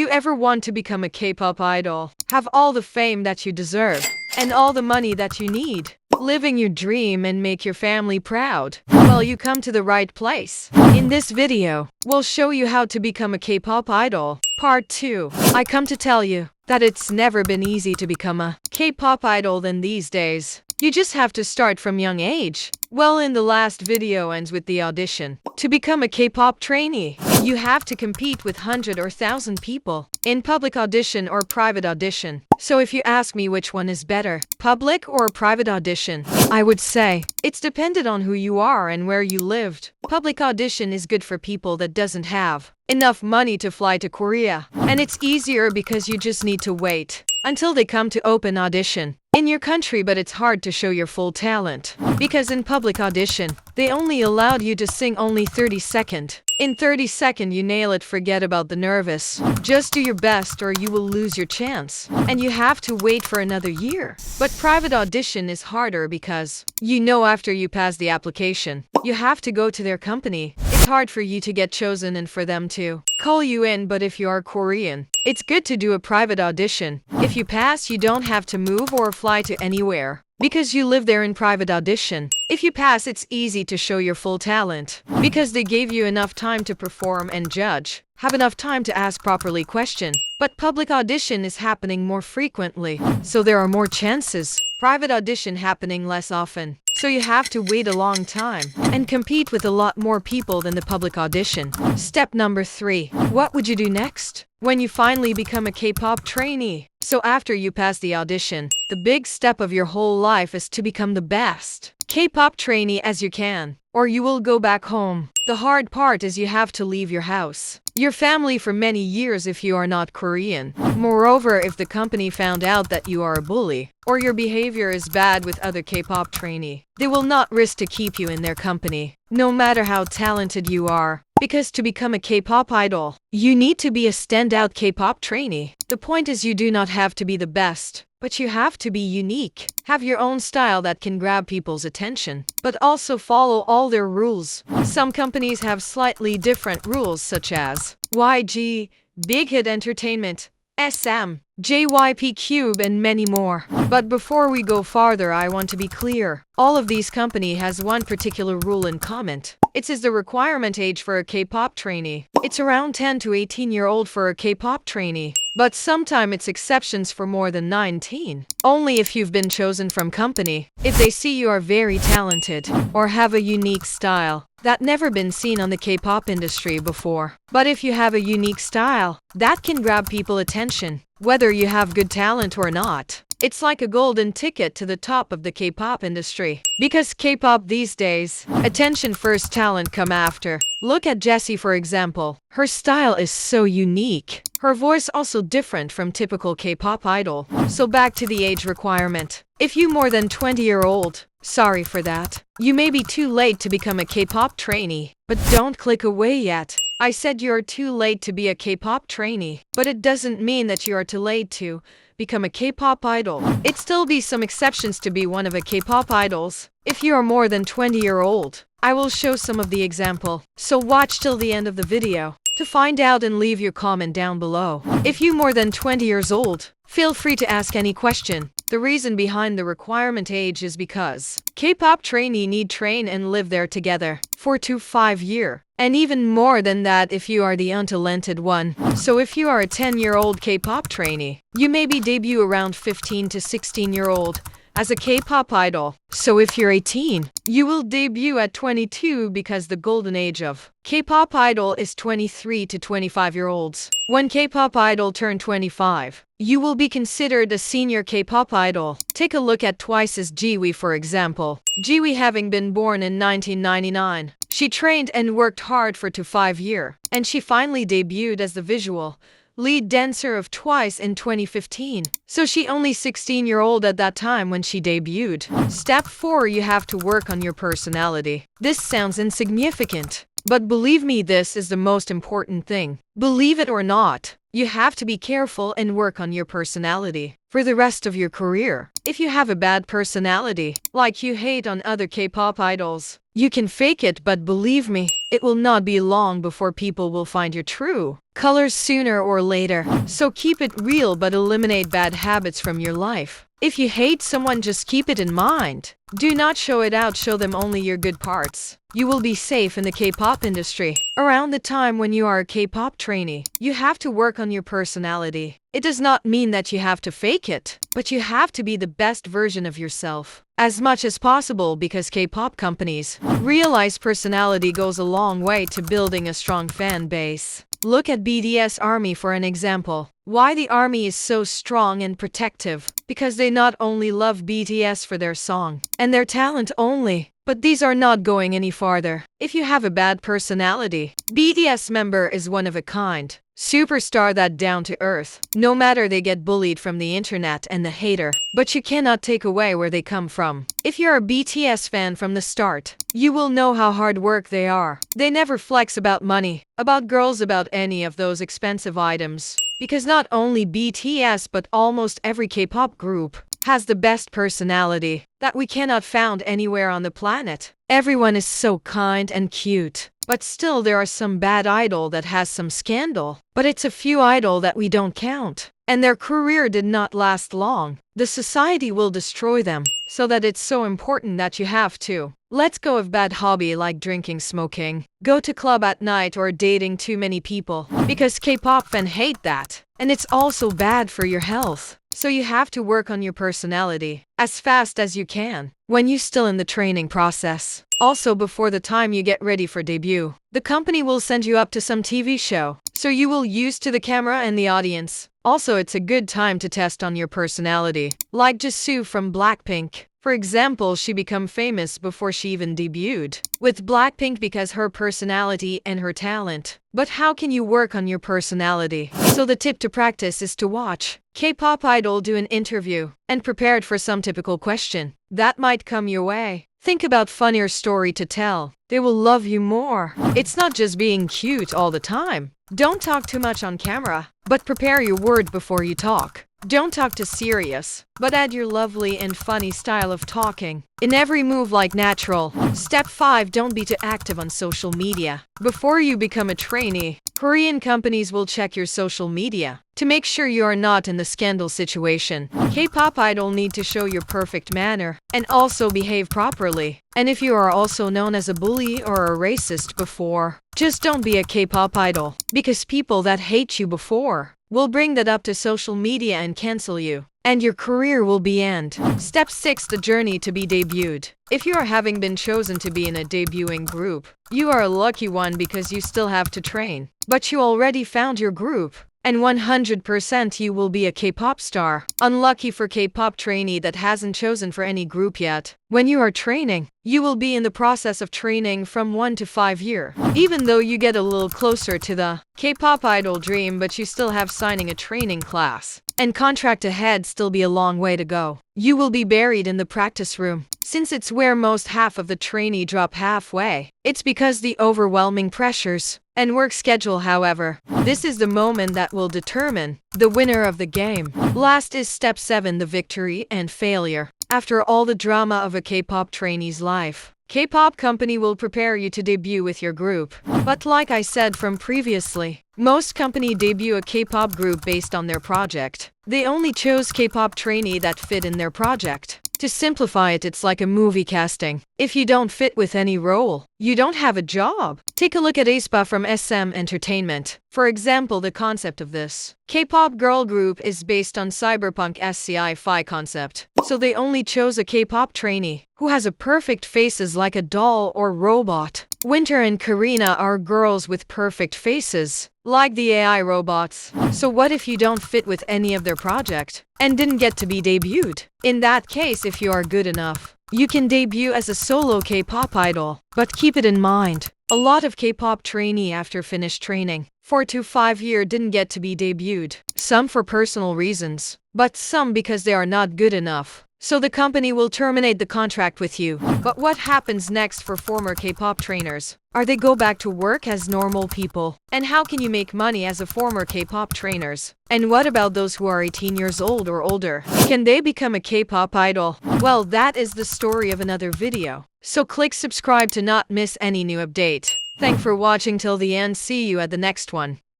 you ever want to become a K-pop idol? Have all the fame that you deserve and all the money that you need? Living your dream and make your family proud? Well, you come to the right place. In this video, we'll show you how to become a K-pop idol. Part 2. I come to tell you that it's never been easy to become a K-pop idol than these days. You just have to start from young age. Well, in the last video ends with the audition. To become a K-pop trainee, you have to compete with 100 or 1,000 people in public audition or private audition. So if you ask me which one is better, public or private audition, I would say it's dependent on who you are and where you lived. Public audition is good for people that doesn't have enough money to fly to Korea. And it's easier because you just need to wait until they come to open audition in your country, but it's hard to show your full talent. Because in public audition, they only allowed you to sing only 30 seconds. In 30 seconds you nail it, forget about the nervous. Just do your best or you will lose your chance. And you have to wait for another year. But private audition is harder because you know after you pass the application, you have to go to their company. It's hard for you to get chosen and for them to call you in, but if you are Korean, it's good to do a private audition. If you pass, you don't have to move or fly to anywhere because you live there in private audition. If you pass, it's easy to show your full talent because they gave you enough time to perform and judge, have enough time to ask properly question. But public audition is happening more frequently, so there are more chances. Private audition happening less often, so you have to wait a long time and compete with a lot more people than the public audition. Step number 3. What would you do next when you finally become a K-pop trainee? So after you pass the audition, the big step of your whole life is to become the best K-pop trainee as you can, or you will go back home. The hard part is you have to leave your house, your family for many years if you are not Korean. Moreover, if the company found out that you are a bully or your behavior is bad with other K-pop trainee, they will not risk to keep you in their company, no matter how talented you are. Because to become a K-pop idol, you need to be a standout K-pop trainee. The point is you do not have to be the best, but you have to be unique. Have your own style that can grab people's attention, but also follow all their rules. Some companies have slightly different rules such as YG, Big Hit Entertainment, SM, JYP Cube, and many more. But before we go farther, I want to be clear. All of these company has one particular rule in common. It is the requirement age for a K-pop trainee. It's around 10 to 18-year-old for a K-pop trainee. But sometimes it's exceptions for more than 19. Only if you've been chosen from company. If they see you are very talented or have a unique style that never been seen on the K-pop industry before. But if you have a unique style that can grab people attention, whether you have good talent or not, it's like a golden ticket to the top of the K-pop industry. Because K-pop these days, attention first, talent come after. Look at Jessie for example. Her style is so unique. Her voice also different from typical K-pop idol. So back to the age requirement. If you more than 20-year-old, sorry for that. You may be too late to become a K-pop trainee. But don't click away yet. I said you're too late to be a K-pop trainee. But it doesn't mean that you are too late to become a K-pop idol. It still be some exceptions to be one of a K-pop idols. If you are more than 20-year-old, I will show some of the example. So watch till the end of the video to find out and leave your comment down below. If you more than 20 years old, feel free to ask any question. The reason behind the requirement age is because K-pop trainee need train and live there together for 2 to 5 years. And even more than that if you are the untalented one. So if you are a 10-year-old K-pop trainee, you maybe debut around 15 to 16-year-old as a K-pop idol. So if you're 18, you will debut at 22 because the golden age of K-pop idol is 23 to 25-year-olds. When K-pop idol turn 25, you will be considered a senior K-pop idol. Take a look at Twice's Jiwi for example. Jiwi having been born in 1999. She trained and worked hard for 2 to 5 years, and she finally debuted as the visual lead dancer of Twice in 2015. So she only 16-year-old at that time when she debuted. Step 4. You have to work on your personality. This sounds insignificant, but believe me, this is the most important thing. Believe it or not, you have to be careful and work on your personality for the rest of your career. If you have a bad personality, like you hate on other K-pop idols, you can fake it, but believe me, it will not be long before people will find your true colors sooner or later. So keep it real but eliminate bad habits from your life. If you hate someone, just keep it in mind. Do not show it out, show them only your good parts. You will be safe in the K-pop industry. Around the time when you are a K-pop trainee, you have to work on your personality. It does not mean that you have to fake it, but you have to be the best version of yourself as much as possible, because K-pop companies realize personality goes a long way to building a strong fan base. Look at BTS ARMY for an example. Why the ARMY is so strong and protective? Because they not only love BTS for their song and their talent only, but these are not going any farther. If you have a bad personality, BTS member is one of a kind. Superstar that down to earth. No matter they get bullied from the internet and the hater, but you cannot take away where they come from. If you're a BTS fan from the start, you will know how hard work they are. They never flex about money, about girls, about any of those expensive items. Because not only BTS but almost every K-pop group has the best personality that we cannot found anywhere on the planet. Everyone is so kind and cute. But still there are some bad idol that has some scandal. But it's a few idol that we don't count. And their career did not last long. The society will destroy them. So that it's so important that you have to let go of bad hobby like drinking, smoking, go to club at night, or dating too many people. Because K-pop fans hate that. And it's also bad for your health. So you have to work on your personality as fast as you can when you're still in the training process. Also, before the time you get ready for debut, the company will send you up to some TV show, so you will used to the camera and the audience. Also, it's a good time to test on your personality. Like Jisoo from Blackpink. For example, she became famous before she even debuted with Blackpink because her personality and her talent. But how can you work on your personality? So the tip to practice is to watch K-pop idol do an interview and prepared for some typical question that might come your way. Think about funnier story to tell. They will love you more. It's not just being cute all the time. Don't talk too much on camera, but prepare your word before you talk. Don't talk too serious, but add your lovely and funny style of talking in every move like natural. Step 5. Don't be too active on social media. Before you become a trainee, Korean companies will check your social media to make sure you are not in the scandal situation. K-pop idol need to show your perfect manner and also behave properly. And if you are also known as a bully or a racist before, just don't be a K-pop idol, because people that hate you before will bring that up to social media and cancel you, and your career will be end. Step 6. The journey to be debuted. If you are having been chosen to be in a debuting group, you are a lucky one because you still have to train. But you already found your group, and 100% you will be a K-pop star. Unlucky for K-pop trainee that hasn't chosen for any group yet. When you are training, you will be in the process of training from 1 to 5 years. Even though you get a little closer to the K-pop idol dream, but you still have signing a training class and contract ahead, still be a long way to go. You will be buried in the practice room, since it's where most half of the trainee drop halfway. It's because the overwhelming pressures and work schedule. However, this is the moment that will determine the winner of the game. Last is step 7, the victory and failure. After all the drama of a K-pop trainee's life, K-pop company will prepare you to debut with your group. But like I said from previously, most company debut a K-pop group based on their project. They only chose K-pop trainee that fit in their project. To simplify it, it's like a movie casting. If you don't fit with any role, you don't have a job. Take a look at aespa from SM Entertainment. For example, the concept of this K-pop girl group is based on cyberpunk sci-fi concept. So they only chose a K-pop trainee who has a perfect faces like a doll or robot. Winter and Karina are girls with perfect faces, like the AI robots. So what if you don't fit with any of their project and didn't get to be debuted? In that case, if you are good enough, you can debut as a solo K-pop idol. But keep it in mind, a lot of K-pop trainee after finished training 4 to 5 years didn't get to be debuted. Some for personal reasons, but some because they are not good enough. So the company will terminate the contract with you. But what happens next for former K-pop trainers? Are they go back to work as normal people? And how can you make money as a former K-pop trainers? And what about those who are 18 years old or older? Can they become a K-pop idol? Well, that is the story of another video. So click subscribe to not miss any new update. Thanks for watching till the end. See you at the next one.